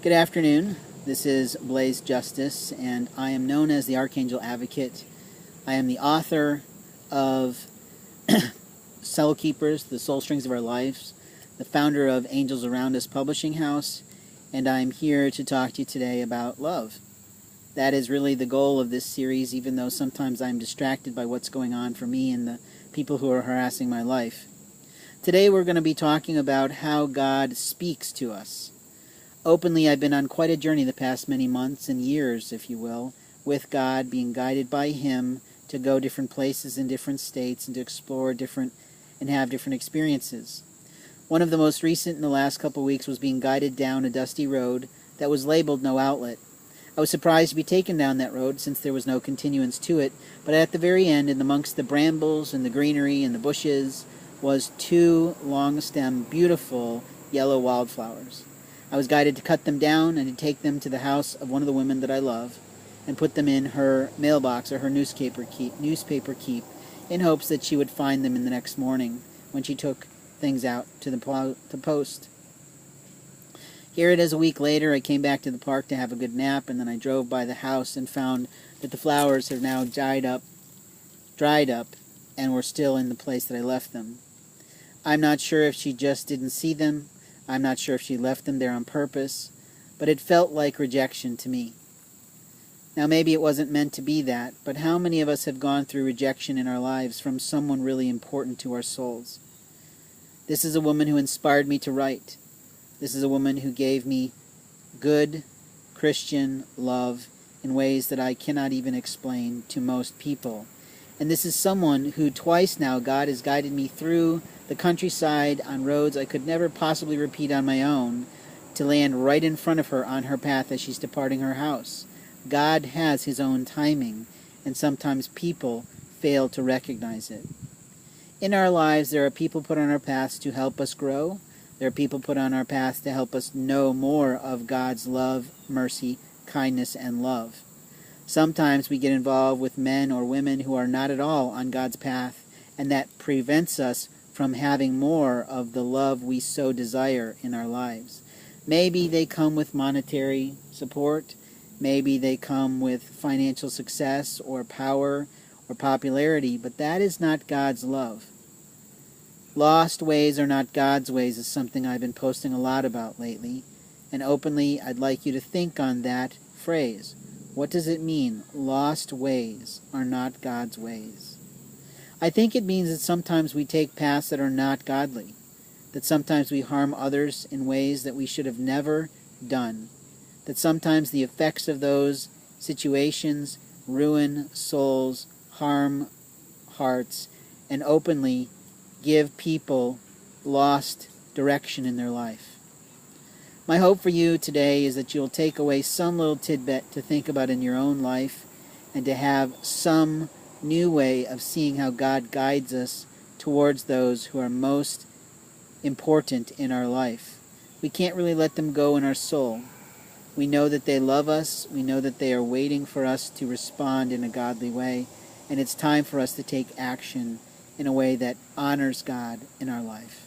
Good afternoon. This is Blaze Justice, and I am known as the Archangel Advocate. I am the author of Cell Keepers, The Soul Strings of Our Lives, the founder of Angels Around Us Publishing House, and I'm here to talk to you today about love. That is really the goal of this series, even though sometimes I'm distracted by what's going on for me and the people who are harassing my life. Today we're going to be talking about how God speaks to us. Openly, I've been on quite a journey the past many months and years, if you will, with God, being guided by Him to go different places in different states and to explore different and have different experiences. One of the most recent in the last couple of weeks was being guided down a dusty road that was labeled no outlet. I was surprised to be taken down that road since there was no continuance to it, but at the very end, and amongst the brambles and the greenery and the bushes, was two long-stemmed, beautiful yellow wildflowers. I was guided to cut them down and to take them to the house of one of the women that I love and put them in her mailbox or her newspaper keep in hopes that she would find them in the next morning when she took things out to the post. Here it is a week later. I came back to the park to have a good nap, and then I drove by the house and found that the flowers have now dried up, and were still in the place that I left them. I'm not sure if she just didn't see them. I'm not sure if she left them there on purpose, but it felt like rejection to me. Now, maybe it wasn't meant to be that, but how many of us have gone through rejection in our lives from someone really important to our souls? This is a woman who inspired me to write. This is a woman who gave me good Christian love in ways that I cannot even explain to most people. And this is someone who twice now God has guided me through the countryside on roads I could never possibly repeat on my own to land right in front of her on her path as she's departing her house. God has His own timing, and sometimes people fail to recognize it. In our lives, there are people put on our paths to help us grow. There are people put on our paths to help us know more of God's love, mercy, kindness, and love. Sometimes we get involved with men or women who are not at all on God's path, and that prevents us from having more of the love we so desire in our lives. Maybe they come with monetary support. Maybe they come with financial success or power or popularity, but that is not God's love. Lost ways are not God's ways is something I've been posting a lot about lately, and openly I'd like you to think on that phrase. What does it mean? Lost ways are not God's ways. I think it means that sometimes we take paths that are not godly, that sometimes we harm others in ways that we should have never done, that sometimes the effects of those situations ruin souls, harm hearts, and openly give people lost direction in their life. My hope for you today is that you'll take away some little tidbit to think about in your own life and to have some new way of seeing how God guides us towards those who are most important in our life. We can't really let them go in our soul. We know that they love us. We know that they are waiting for us to respond in a godly way, and it's time for us to take action in a way that honors God in our life.